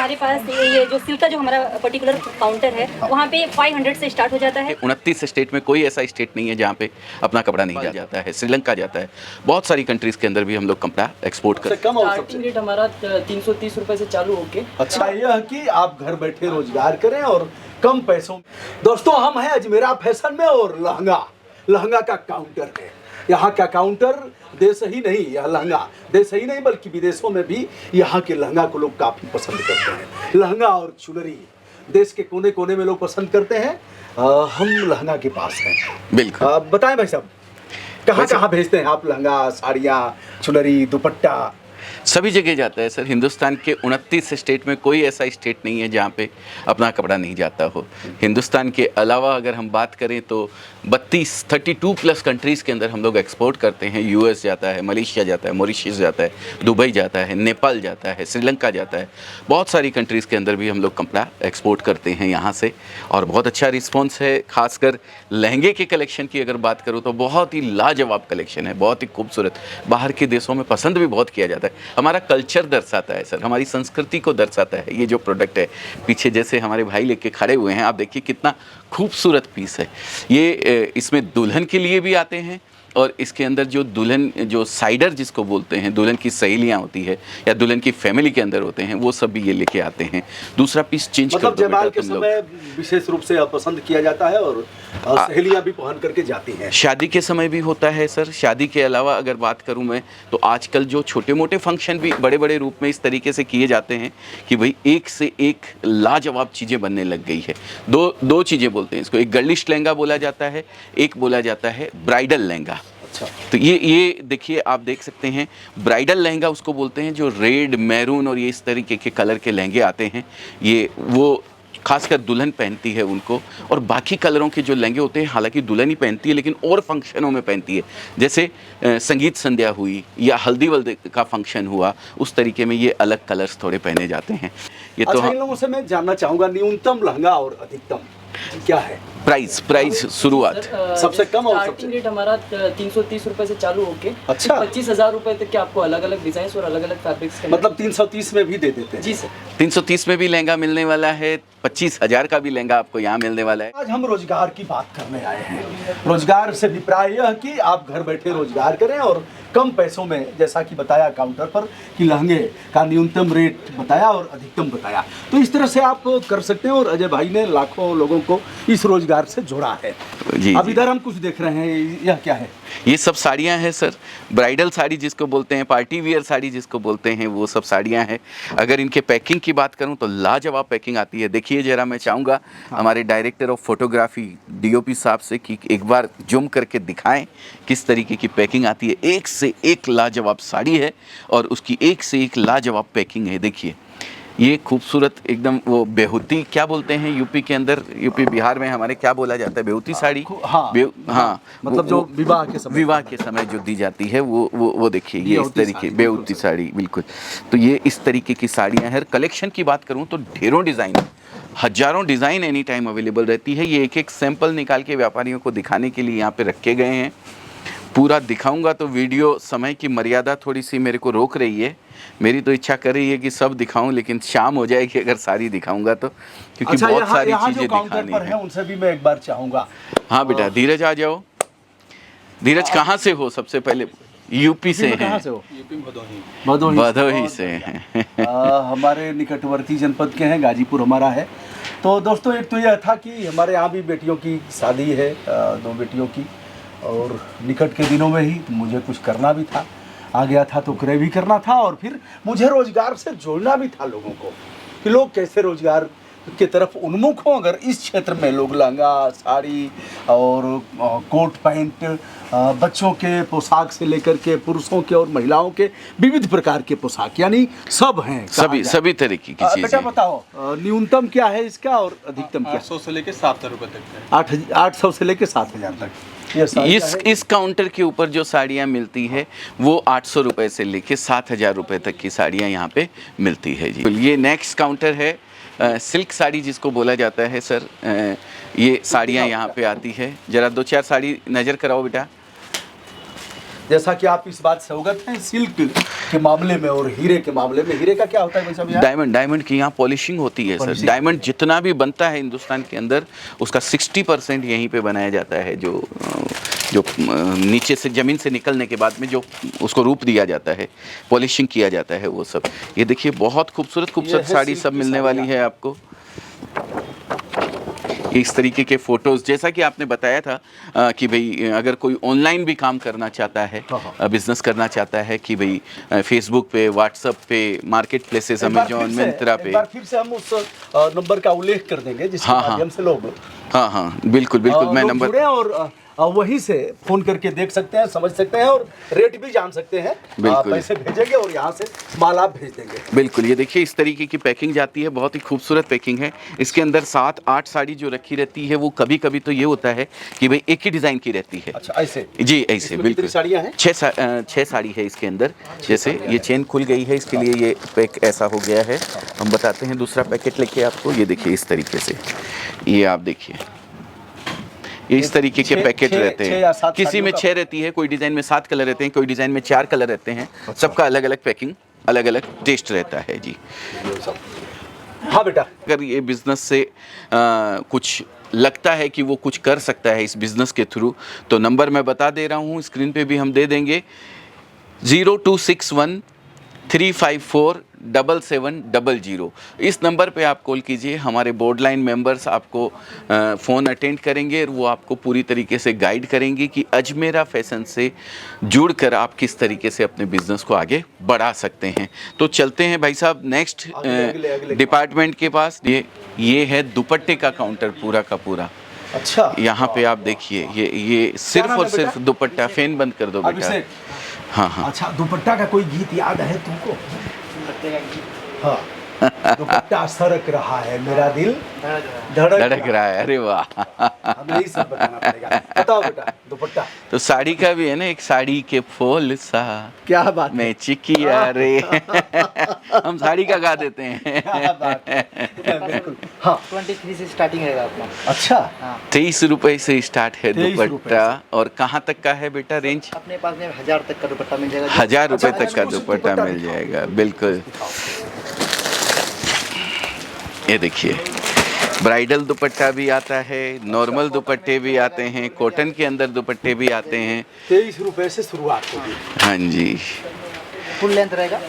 हमारे पास ये जो सिल्क का जो हमारा पर्टिकुलर काउंटर है वहाँ पे 500 से स्टार्ट हो जाता है। 29 स्टेट में कोई ऐसा स्टेट नहीं है जहाँ पे अपना कपड़ा नहीं जाता है। श्रीलंका जाता है, बहुत सारी कंट्रीज़ के अंदर भी हम लोग कपड़ा एक्सपोर्ट करते हैं। कम और स्टार्टिंग रेट हमारा 330 रुपए से चालू होके। अच्छा यह है कि आप घर बैठे रोजगार करें और कम पैसों में। दोस्तों हम हैं अजमेरा फैशन में और लहंगा का काउंटर है। यहाँ का काउंटर देश ही नहीं, यह लहंगा देश ही नहीं बल्कि विदेशों में भी यहाँ के लहंगा को लोग काफ़ी पसंद करते हैं। लहंगा और चुनरी देश के कोने कोने में लोग पसंद करते हैं। हम लहंगा के पास हैं। बिल्कुल। बताएं भाई साहब, कहाँ भेजते हैं आप लहंगा, साड़ियाँ, चुनरी, दुपट्टा? सभी जगह जाता है सर। हिंदुस्तान के 29 स्टेट में कोई ऐसा स्टेट नहीं है जहाँ पे अपना कपड़ा नहीं जाता हो। हिंदुस्तान के अलावा अगर हम बात करें तो 32 प्लस कंट्रीज़ के अंदर हम लोग एक्सपोर्ट करते हैं। यूएस जाता है, मलेशिया जाता है, मॉरिशस जाता है, दुबई जाता है, नेपाल जाता है, श्रीलंका जाता है। बहुत सारी कंट्रीज़ के अंदर भी हम लोग कपड़ा एक्सपोर्ट करते हैं यहाँ से और बहुत अच्छा रिस्पॉन्स है। खासकर लहंगे के कलेक्शन की अगर बात करूँ तो बहुत ही लाजवाब कलेक्शन है, बहुत ही खूबसूरत। बाहर के देशों में पसंद भी बहुत किया जाता है। हमारा कल्चर दर्शाता है सर, हमारी संस्कृति को दर्शाता है। ये जो प्रोडक्ट है पीछे जैसे हमारे भाई लेके खड़े हुए हैं, आप देखिए कितना खूबसूरत पीस है ये। इसमें दुल्हन के लिए भी आते हैं और इसके अंदर जो दुल्हन, जो साइडर जिसको बोलते हैं, दुल्हन की सहेलियां होती है या दुल्हन की फैमिली के अंदर होते हैं, वो सब भी ये लेके आते हैं। दूसरा पीस चेंज मतलब जयमाल के समय विशेष रूप से पसंद किया जाता है और सहेलियां भी पहन करके जाती हैं। शादी के समय भी होता है सर। शादी के अलावा अगर बात करूं मैं तो आजकल जो छोटे मोटे फंक्शन भी बड़े बड़े रूप में इस तरीके से किए जाते हैं कि भाई एक से एक लाजवाब चीज़ें बनने लग गई है। दो चीज़ें बोलते हैं इसको, एक गर्लिश लहंगा बोला जाता है, एक बोला जाता है ब्राइडल लहंगा। अच्छा। तो ये देखिए, आप देख सकते हैं ब्राइडल लहंगा उसको बोलते हैं जो रेड, मैरून और ये इस तरीके के कलर के लहंगे आते हैं। ये वो खासकर दुल्हन पहनती है उनको, और बाकी कलरों के जो लहंगे होते हैं हालांकि दुल्हन ही पहनती है लेकिन और फंक्शनों में पहनती है। जैसे संगीत संध्या हुई या हल्दी वल्दी का फंक्शन हुआ, उस तरीके में ये अलग कलर्स थोड़े पहने जाते हैं। ये अच्छा, इन लोगों से मैं जानना चाहूँगा न्यूनतम लहंगा और अधिकतम क्या है? प्राइस शुरुआत सबसे कम और स्टार्टिंग रेट हमारा 330 रुपए से चालू होके अच्छा 25,000 रुपए तक के आपको अलग अलग डिजाइन और अलग अलग फैब्रिक्स के मतलब 330 में भी दे देते हैं? जी सर। 330 में भी लहंगा मिलने वाला है, 25,000 का भी लहंगा आपको यहाँ मिलने वाला है। आज हम रोजगार की बात करने आए हैं। रोजगार से अभिप्राय यह कि आप घर बैठे रोजगार करें और कम पैसों में, जैसा कि बताया काउंटर पर कि लहंगे का न्यूनतम रेट बताया और अधिकतम बताया, तो इस तरह से आप कर सकते हैं। और अजय भाई ने लाखों लोगों को इस रोजगार से जोड़ा है। जी, अब इधर हम कुछ देख रहे हैं, यह क्या है? ये सब साड़ियाँ हैं सर। ब्राइडल साड़ी जिसको बोलते हैं, पार्टी वियर साड़ी जिसको बोलते हैं, वो सब साड़ियाँ हैं। अगर इनके पैकिंग की बात करूं तो लाजवाब पैकिंग आती है। देखिए जरा, मैं चाहूँगा हमारे डायरेक्टर ऑफ फोटोग्राफी डीओपी साहब से कि एक बार जूम करके दिखाएं किस तरीके की पैकिंग आती है। एक से एक लाजवाब साड़ी है और उसकी एक से एक लाजवाब पैकिंग है। देखिए ये खूबसूरत एकदम, वो बेहुती क्या बोलते हैं यूपी के अंदर, यूपी बिहार में हमारे क्या बोला जाता है, बेहुती साड़ी। हाँ, मतलब जो विवाह के समय जो दी जाती है वो देखिए ये इस तरीके बेहुती साड़ी, बिल्कुल। तो ये इस तरीके की साड़ियाँ हैं। कलेक्शन की बात करूँ तो ढेरों डिज़ाइन, हजारों डिज़ाइन एनी टाइम अवेलेबल रहती है। ये एक एक सैंपल निकाल के व्यापारियों को दिखाने के लिए यहाँ पे रखे गए हैं। पूरा दिखाऊंगा तो वीडियो, समय की मर्यादा थोड़ी सी मेरे को रोक रही है। मेरी तो इच्छा कर रही है कि सब दिखाऊं, लेकिन शाम हो जाएगी अगर सारी दिखाऊंगा तो, क्योंकि अच्छा, बहुत सारी चीजें दिखानी है। उनसे भी मैं एक बार चाहूंगा। हाँ बेटा, धीरज आ जाओ। धीरज कहाँ से हो? सबसे पहले यूपी से हैं। कहाँ से हो? यूपी भदोही से हैं। हमारे निकटवर्ती जनपद के हैं, गाजीपुर हमारा है। तो दोस्तों एक तो यह था कि हमारे यहाँ भी बेटियों की शादी है, 2 बेटियों की, और निकट के दिनों में ही मुझे कुछ करना भी था। आ गया था तो क्रय भी करना था और फिर मुझे रोजगार से जोड़ना भी था लोगों को कि लोग कैसे रोजगार की तरफ उन्मुख हों। अगर इस क्षेत्र में लोग लहंगा, साड़ी और कोट पैंट, बच्चों के पोशाक से लेकर के पुरुषों के और महिलाओं के विविध प्रकार के पोशाक, यानी सब हैं, सभी तरीके की चीजें। बेटा बताओ न्यूनतम क्या है इसका और अधिकतम क्या? 800 से लेकर 7,000 रुपए तक। 800 से लेकर 7,000 तक। इस काउंटर के ऊपर जो साड़ियाँ मिलती है वो 800 रुपये से लेके 7,000 रुपये तक की साड़ियाँ यहाँ पे मिलती है जी। ये नेक्स्ट काउंटर है, सिल्क साड़ी जिसको बोला जाता है सर। ये साड़ियाँ यहाँ पे आती है। ज़रा 2-4 साड़ी नज़र कराओ बेटा। जैसा कि आप इस बात से अवगत हैं सिल्क के मामले में और हीरे के मामले में, हीरे का क्या होता है भाई साहब यहाँ? डायमंड की यहाँ पॉलिशिंग होती है सर। डायमंड जितना भी बनता है हिंदुस्तान के अंदर उसका 60% यहीं पे बनाया जाता है। जो नीचे से ज़मीन से निकलने के बाद में जो उसको रूप दिया जाता है, पॉलिशिंग किया जाता है, वो सब। ये देखिए बहुत खूबसूरत साड़ी सब मिलने वाली है आपको। इस तरीके के फ़ोटोज़, जैसा कि आपने बताया था कि भाई अगर कोई ऑनलाइन भी काम करना चाहता है, बिज़नेस करना चाहता है कि भाई फेसबुक पे, व्हाट्सएप पे, मार्केट प्लेसेस, अमेजॉन, मिंत्रा पे। एक बार फिर से हम उस नंबर का उल्लेख कर देंगे जिसके माध्यम से लोग हाँ बिल्कुल मैं लोग नंबर जुड़े और वहीं से फ़ोन करके देख सकते हैं, समझ सकते हैं और रेट भी जान सकते हैं। पैसे भेजेंगे और यहाँ से माल आप भेज देंगे। बिल्कुल। ये देखिए इस तरीके की पैकिंग जाती है, बहुत ही खूबसूरत पैकिंग है। इसके अंदर 7-8 साड़ी जो रखी रहती है वो कभी कभी तो ये होता है कि भाई एक ही डिज़ाइन की रहती है। अच्छा, ऐसे जी, ऐसे बिल्कुल। साड़ियाँ हैं? 6 साड़ी है इसके अंदर। जैसे ये चेन खुल गई है, इसके लिए ये पैक ऐसा हो गया है। हम बताते हैं दूसरा पैकेट लेके आपको। ये देखिए इस तरीके से, ये आप देखिए, ये इस तरीके के पैकेट रहते हैं। किसी में 6 रहती है, कोई डिज़ाइन में 7 कलर रहते हैं, कोई डिज़ाइन में 4 कलर रहते हैं। सबका अलग अलग पैकिंग, अलग अलग टेस्ट रहता है जी। हाँ बेटा, अगर ये बिज़नेस से कुछ लगता है कि वो कुछ कर सकता है इस बिज़नेस के थ्रू, तो नंबर मैं बता दे रहा हूँ, स्क्रीन पे भी हम दे देंगे। 0261 354 7700। इस नंबर पे आप कॉल कीजिए। हमारे बोर्ड लाइन मेंबर्स आपको फ़ोन अटेंड करेंगे और वो आपको पूरी तरीके से गाइड करेंगे कि अजमेरा फैशन से जुड़कर आप किस तरीके से अपने बिज़नेस को आगे बढ़ा सकते हैं। तो चलते हैं भाई साहब नेक्स्ट डिपार्टमेंट के पास। ये है दुपट्टे का काउंटर पूरा का पूरा। अच्छा, यहाँ पे आप देखिए, ये सिर्फ और सिर्फ दुपट्टा। फैन बंद कर दो बेटा। हाँ। अच्छा, दुपट्टा का कोई गीत याद है तुमको? हाँ, दुपट्टा सरक रहा है, मेरा दिल धड़क रहा है। अरे वाह, हमें यही सब बताना पड़ेगा। बताओ बेटा, दुपट्टा तो साड़ी का भी है ना, एक साड़ी के फूल सा, क्या बात मैं चिकिया रे। हम साड़ी का गा देते हैं। क्या बात है। बिल्कुल। हाँ, 23 से स्टार्टिंग रहेगा अपना। अच्छा, 23 रुपए से स्टार्ट है दुपट्टा। और कहाँ तक का है बेटा रेंज? अपने पास में 1000 तक का दुपट्टा मिल जाएगा। 1000 रुपए तक का दुपट्टा मिल जाएगा, बिल्कुल। ये देखिए, ब्राइडल दुपट्टा भी आता है, नॉर्मल दुपट्टे भी आते हैं, कॉटन के अंदर दुपट्टे भी आते हैं। 23 रुपए से शुरुआत होगी। हाँ जी। फुल लेंथ रहेगा।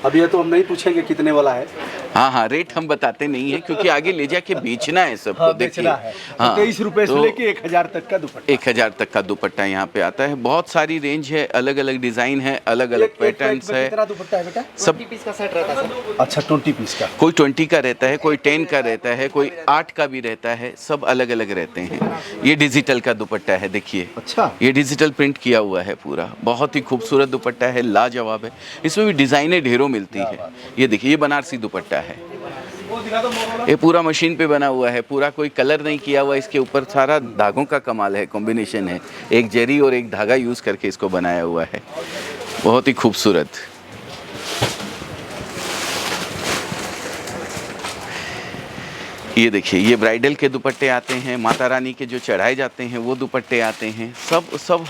अब ये तो हम नहीं पूछेंगे कितने वाला है। हाँ, रेट हम बताते नहीं है क्योंकि आगे ले जाके बेचना है सबको। हाँ, देखिए, हाँ, 23 रुपए से लेके 1000 तक का दुपट्टा। 1000 तक का दुपट्टा यहाँ पे आता है। बहुत सारी रेंज है, अलग अलग डिजाइन है, अलग अलग पैटर्न्स है। कितना दुपट्टा है बेटा? सब 20 पीस का सेट रहता है सर। अच्छा, 20 पीस का। कोई 20 का रहता है, कोई 10 का रहता है, कोई 8 का भी रहता है। सब अलग अलग रहते हैं। ये डिजिटल का दुपट्टा है, देखिए। अच्छा, ये डिजिटल प्रिंट किया हुआ है पूरा। बहुत ही खूबसूरत दुपट्टा है, लाजवाब है। इसमें भी डिजाइनें ढेरों मिलती है। ये देखिए, ये बनारसी दुपट्टा है। ये पूरा मशीन पे बना हुआ है, पूरा कोई कलर नहीं किया हुआ। इसके ऊपर सारा धागों का कमाल है, कॉम्बिनेशन है। एक जरी और एक धागा यूज़ करके इसको बनाया हुआ है, बहुत ही खूबसूरत। ये देखिए, ये ब्राइडल के दुपट्टे आते हैं, माता रानी के जो चढ़ाए जाते हैं वो दुपट्टे आते हैं। सब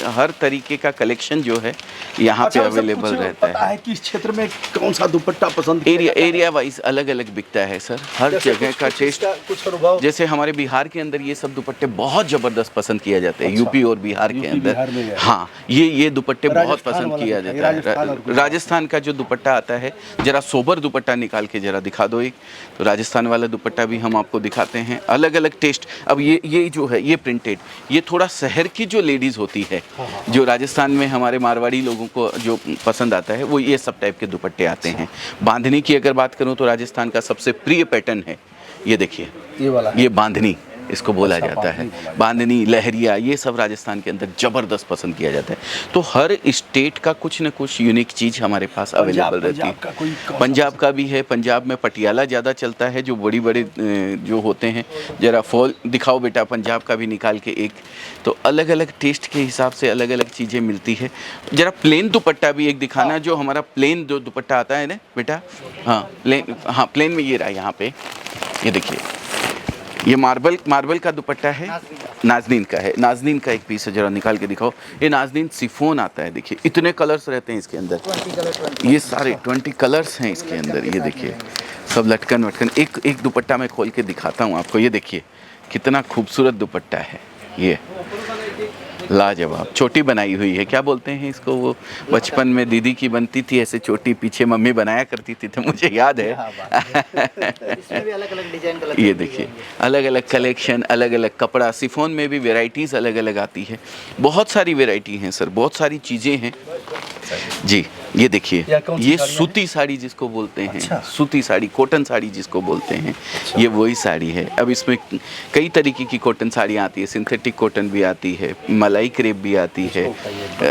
हर तरीके का कलेक्शन जो है यहाँ पे अवेलेबल रहता पता है कि इस क्षेत्र में कौन सा दुपट्टा पसंद किया जाता है? एरिया वाइज अलग अलग बिकता है सर, हर जगह का टेस्ट। कुछ अनुभव? जैसे हमारे बिहार के अंदर ये सब दुपट्टे बहुत जबरदस्त पसंद किया जाते हैं। यूपी और बिहार के अंदर, हाँ, ये दुपट्टे बहुत पसंद किया जाता है। राजस्थान का जो दुपट्टा आता है, जरा सोबर दुपट्टा निकाल के जरा दिखा दो एक। तो राजस्थान वाला दुपट्टा भी हम आपको दिखाते हैं। अलग अलग टेस्ट। अब ये जो है, ये प्रिंटेड, ये थोड़ा शहर की जो लेडीज़ होती है, जो राजस्थान में हमारे मारवाड़ी लोगों को जो पसंद आता है, वो ये सब टाइप के दुपट्टे आते हैं। बांधनी की अगर बात करूं तो राजस्थान का सबसे प्रिय पैटर्न है, ये देखिए, ये वाला, ये बांधनी इसको बोला जाता है। बांधनी, लहरिया, ये सब राजस्थान के अंदर ज़बरदस्त पसंद किया जाता है। तो हर स्टेट का कुछ न कुछ यूनिक चीज़ हमारे पास अवेलेबल रहती है। पंजाब का भी है। पंजाब में पटियाला ज़्यादा चलता है, जो बड़ी बड़े जो होते हैं। ज़रा फॉल दिखाओ बेटा, पंजाब का भी निकाल के एक। तो अलग अलग टेस्ट के हिसाब से अलग अलग चीज़ें मिलती है। ज़रा प्लेन दुपट्टा भी एक दिखाना, जो हमारा प्लेन जो दुपट्टा आता है ना बेटा। हाँ, प्लेन में ये रहा यहाँ पे, ये देखिए, ये मार्बल का दुपट्टा है, नाज़नीन का है। नाज़नीन का एक पीस है, जरा निकाल के दिखाओ। ये नाज़नीन सिफोन आता है, देखिए इतने कलर्स रहते हैं इसके अंदर। ये सारे 20 कलर्स हैं इसके अंदर। ये देखिए सब लटकन वटकन। एक दुपट्टा मैं खोल के दिखाता हूँ आपको। ये देखिए कितना खूबसूरत दुपट्टा है। ये लाजवाब चोटी बनाई हुई है। क्या बोलते हैं इसको, वो बचपन में दीदी की बनती थी ऐसे चोटी, पीछे मम्मी बनाया करती थी, तो मुझे याद है। इसमें भी अलग अलग डिजाइन कलर ये देखिए अलग अलग कलेक्शन, अलग अलग कपड़ा। सिफोन में भी वेराइटीज़ अलग अलग आती है। बहुत सारी वेराइटी हैं सर, बहुत सारी चीज़ें हैं जी। ये देखिए ये सूती साड़ी जिसको बोलते हैं। अच्छा। सूती साड़ी, कॉटन साड़ी जिसको बोलते हैं। ये वही साड़ी है। अब इसमें कई तरीके की कॉटन साड़ियाँ आती है। सिंथेटिक कॉटन भी आती है, मलाई क्रेप भी आती है।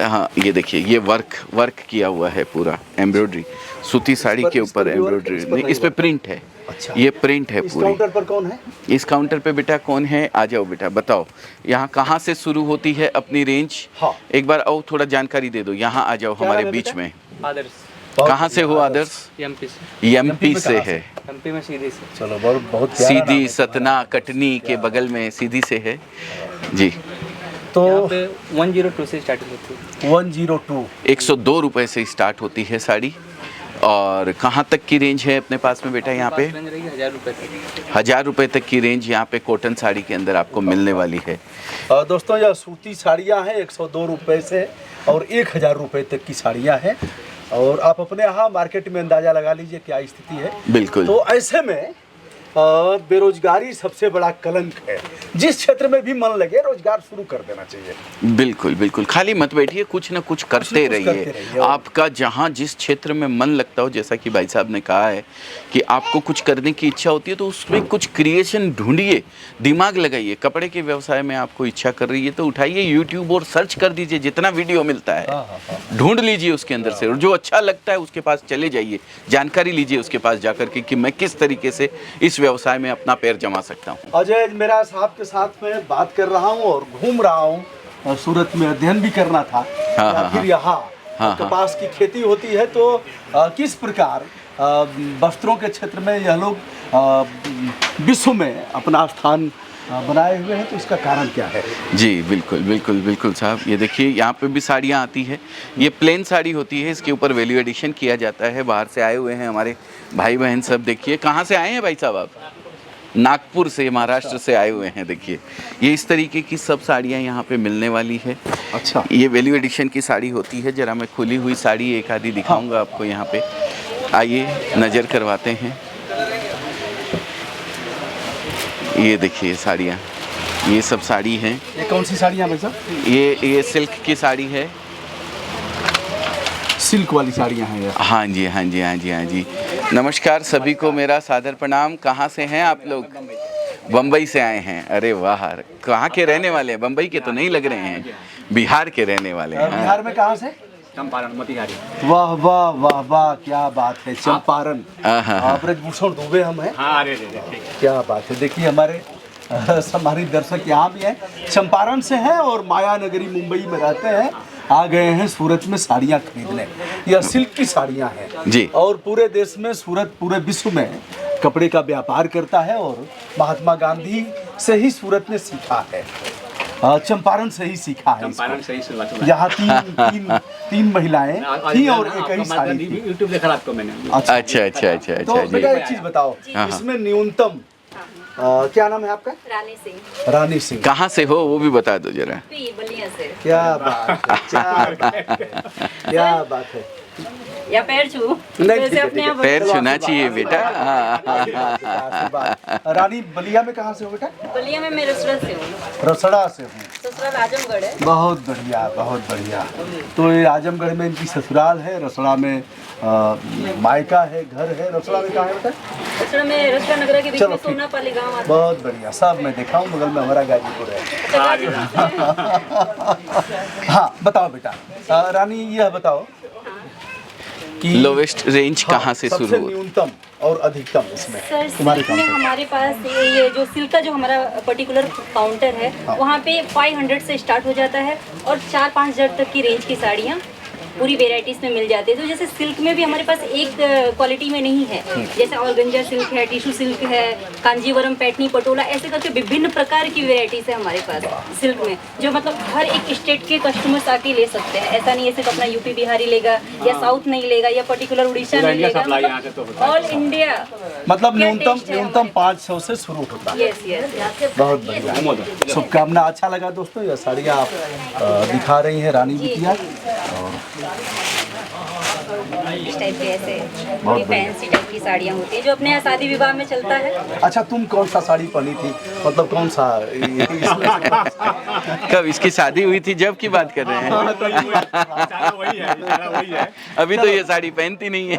हाँ ये देखिए ये वर्क किया हुआ है पूरा, एम्ब्रॉयडरी। सूती साड़ी के ऊपर एम्ब्रॉयडरी नहीं, इस पे प्रिंट है। अच्छा। ये प्रिंट है इस पूरी। काउंटर पर कौन है? इस काउंटर पे बेटा कौन है? आ जाओ बेटा, बताओ यहाँ कहाँ से शुरू होती है अपनी रेंज? हाँ। एक बार आओ, थोड़ा जानकारी दे दो। यहाँ आ जाओ हमारे नाम है बीच बेटा? में। आदर्श कहाँ से हो आदर्श? एमपी से। एमपी से है। एमपी में सीधी से। चलो बहुत प्यारा नाम सीधी है। सतना कटनी के बगल में सीधी से है जी। तो यहाँ पे 102 से स्टार्टिंग होती है। 102 102 रुपये से स्टार्ट होती है साड़ी। और कहाँ तक की रेंज है अपने पास में बेटा? यहाँ पे 1000 रुपये तक। 1000 रुपये तक की रेंज यहाँ पे कॉटन साड़ी के अंदर आपको मिलने वाली है। दोस्तों यह सूती साड़ियाँ हैं 102 रुपये से और 1000 रुपये तक की साड़ियाँ हैं। और आप अपने यहाँ मार्केट में अंदाज़ा लगा लीजिए क्या स्थिति है। बिल्कुल। तो ऐसे में बेरोजगारी सबसे बड़ा कलंक है। जिस क्षेत्र में भी मन लगे रोजगार शुरू कर देना चाहिए। बिल्कुल बिल्कुल, खाली मत बैठिए, कुछ ना कुछ करते रहिए। आपका जहाँ जिस क्षेत्र में मन लगता हो, जैसा कि भाई साहब ने कहा है कि आपको कुछ करने की इच्छा होती है तो उसमें कुछ क्रिएशन ढूंढिए, दिमाग लगाइए। कपड़े के व्यवसाय में आपको इच्छा कर रही है तो उठाइए यूट्यूब और सर्च कर दीजिए, जितना वीडियो मिलता है ढूंढ लीजिए उसके अंदर से, और जो अच्छा लगता है उसके पास चले जाइए, जानकारी लीजिए उसके पास जाकर के कि मैं किस तरीके से इस व्यवसाय में अपना पैर जमा सकता हूँ। अजय मेरा साहब के साथ में बात कर रहा हूँ और घूम रहा हूँ। सूरत में अध्ययन भी करना था। फिर यहाँ कपास की खेती होती है तो किस प्रकार वस्त्रों के क्षेत्र में यह लोग विश्व में अपना स्थान बनाए हुए हैं, तो इसका कारण क्या है? जी बिल्कुल बिल्कुल बिल्कुल साहब। ये देखिए यहाँ पे भी साड़ियाँ आती है। ये प्लेन साड़ी होती है, इसके ऊपर वैल्यू एडिशन किया जाता है। बाहर से आए हुए हैं हमारे भाई बहन सब। देखिए कहाँ से आए हैं भाई साहब आप? नागपुर से, महाराष्ट्र से आए हुए हैं। देखिए ये इस तरीके की सब साड़ियाँ यहाँ पे मिलने वाली है। अच्छा। ये वैल्यू एडिशन की साड़ी होती है। जरा मैं खुली हुई साड़ी एक आधी दिखाऊंगा आपको यहाँ पे। आइए नज़र करवाते हैं। ये देखिए साड़ियाँ, ये सब साड़ी हैं। ये कौन सी साड़ियाँ भाई साहब? ये सिल्क की साड़ी है। सिल्क वाली साड़ियाँ हैं ये। हाँ जी हाँ जी हाँ जी हाँ जी। नमस्कार सभी को मेरा सादर प्रणाम। कहाँ से हैं आप लोग? बम्बई से आए हैं। अरे वाह, कहाँ के रहने वाले हैं? बम्बई के तो नहीं लग रहे हैं, बिहार के रहने वाले हैं। बिहार में कहाँ से? चंपारण मोतिहारी। वाह वाह वाह वाह, क्या बात है। चंपारण। ब्रजभूषण दुबे हम हैं। क्या बात है। देखिए हमारे हमारी दर्शक यहाँ भी हैं, चंपारण से हैं और माया नगरी मुंबई में रहते हैं। आ गए हैं सूरत में साड़ियाँ खरीदने। यह सिल्क की साड़ियाँ हैं जी। और पूरे देश में, सूरत पूरे विश्व में कपड़े का व्यापार करता है और महात्मा गांधी से ही सूरत ने सीखा है, चंपारण से ही सीखा है। चंपारण से ही शुरुआत हुआ। यहाँ तीन महिलाएं थी और एक ही साड़ी थी। यूट्यूब देखा आपको मैंने। अच्छा अच्छा अच्छा तो अच्छा बेटा जी। एक चीज बताओ, हाँ। इसमें न्यूनतम क्या नाम है आपका? रानी सिंह। रानी सिंह। कहाँ से हो वो भी बता दो जरा। बलिया से। क्या बात है, क्या बात है। या पैर छू नहीं, वैसे ठीक है, अपने ठीक है। आप पैर छूना चाहिए बेटा। रानी बलिया में कहाँ से हो बेटा? बलिया में मैं रसड़ा से हूँ। रसड़ा से हूँ। ससुराल आजमगढ़ है। बहुत बढ़िया बहुत बढ़िया। तो ये आजमगढ़ में इनकी ससुराल है, रसड़ा में मायका है, घर है। रसड़ा में कहाँ है बेटा? रसड़ा में रसड़ा नगरा के बीच चलो, में ठीक। सोनापाली गांव आता है। बहुत बढ़िया, सब मैं देखा हूँ, बगल में हमारा गाजीपुर है। हाँ बताओ बेटा। रानी यह बताओ कि लोवेस्ट रेंज कहाँ से सबसे शुरू हो? न्यूनतम और अधिकतम इसमें सर तुम्हारे सिल्क में काम हमारे पास ये जो सिल्क का जो हमारा पर्टिकुलर काउंटर है, वहाँ पे 500 से स्टार्ट हो जाता है और 4-5 हज़ार तक की रेंज की साड़ियाँ पूरी वेराइटीज में मिल जाती है। तो जैसे सिल्क में भी हमारे पास एक क्वालिटी में नहीं है, जैसे ऑर्गेंजा सिल्क है, टिश्यू सिल्क है, कांजीवरम, पैठनी, पटोला, ऐसे करके विभिन्न प्रकार की वेराइटीज है हमारे पास सिल्क में, जो मतलब हर एक स्टेट के कस्टमर्स आके ले सकते हैं। ऐसा नहीं है सिर्फ अपना यूपी बिहारी लेगा या साउथ नहीं लेगा या पर्टिकुलर उड़ीसा नहीं लेगा, ऑल इंडिया मतलब क्या न्यूनतम taste है न्यूनतम 500 से शुरू होता है। Yes yes. बहुत बढ़िया, शुभकामना। अच्छा लगा दोस्तों, यह साड़ियाँ आप दिखा रही हैं रानी बिटिया, और इस टाइप के ऐसे बड़ी फैंसी टाइप की साड़ियाँ होती हैं जो अपने यहाँ शादी विवाह में चलता है। अच्छा, तुम कौन सा साड़ी पहनी थी, मतलब कौन सा कब इसकी शादी हुई थी, जब की बात कर रहे हैं? अभी तो ये साड़ी पहनती नहीं है।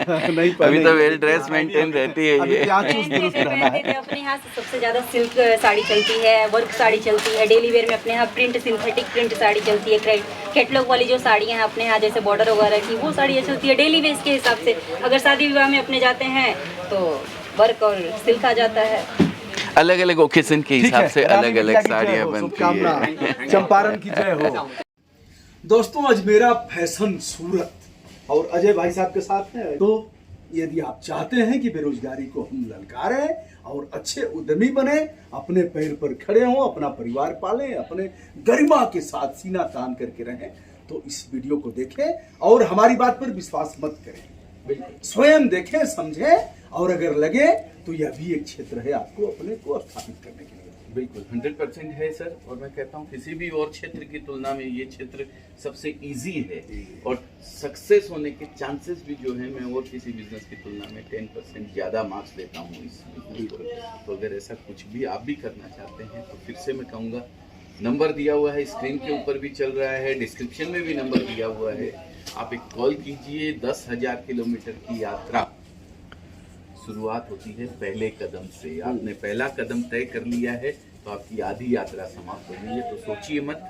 नहीं अभी तो वेल ड्रेस मेंटेन रहती है ये। अपने यहाँ से सबसे ज्यादा सिल्क साड़ी चलती है, वर्क साड़ी चलती है, डेली वेयर में अपने यहाँ प्रिंट, सिंथेटिक प्रिंट साड़ी चलती है, कैटलॉग वाली जो साड़ियाँ हैं अपने यहाँ जैसे बॉर्डर वगैरह की, वो साड़ियाँ चलती है डेली वेयर के हिसाब से। अगर शादी विवाह में अपने जाते हैं तो वर्क और सिल्क आ जाता है। अलग अलग ओकेजन के हिसाब से अलग अलग साड़ियाँ बनती है। चंपारण की जय हो। दोस्तों, अजमेरा फैशन सूरत और अजय भाई साहब के साथ है। तो यदि आप चाहते हैं कि बेरोजगारी को हम ललकारें और अच्छे उद्यमी बने, अपने पैर पर खड़े हों, अपना परिवार पालें, अपने गरिमा के साथ सीना तान करके रहें, तो इस वीडियो को देखें और हमारी बात पर विश्वास मत करें, स्वयं देखें, समझें, और अगर लगे तो यह भी एक क्षेत्र है आपको अपने को स्थापित करने के लिए। बिल्कुल 100% है सर, और मैं कहता हूँ किसी भी और क्षेत्र की तुलना में ये क्षेत्र सबसे इजी है, और सक्सेस होने के चांसेस भी जो है मैं और किसी बिजनेस की तुलना में 10% ज़्यादा मार्क्स देता हूँ इस बिजनेस को। तो अगर ऐसा कुछ भी आप भी करना चाहते हैं तो फिर से मैं कहूँगा, नंबर दिया हुआ है, स्क्रीन के ऊपर भी चल रहा है, डिस्क्रिप्शन में भी नंबर दिया हुआ है, आप एक कॉल कीजिए। 10,000 किलोमीटर की यात्रा शुरुआत होती है पहले कदम से। आपने पहला कदम तय कर लिया है तो आपकी आधी यात्रा समाप्त हो गई है। तो सोचिए मत,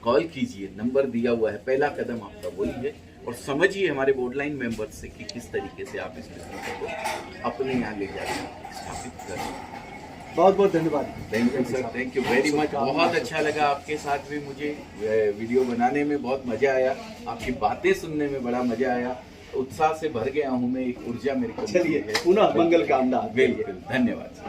कॉल कीजिए, नंबर दिया हुआ है, पहला कदम आपका वही है, और समझिए हमारे बोर्डलाइन मेंबर्स से कि किस तरीके से आप इस बिजनेस को अपने यहाँ ले जाकर स्थापित कर। बहुत बहुत धन्यवाद। Thank you sir, thank you very much. बहुत अच्छा लगा आपके साथ भी, मुझे वीडियो बनाने में बहुत मजा आया, आपकी बातें सुनने में बड़ा मजा आया, उत्साह से भर गया हूँ मैं, एक ऊर्जा मेरे को। चलिए, पुनः मंगल कामना। बिल्कुल, धन्यवाद।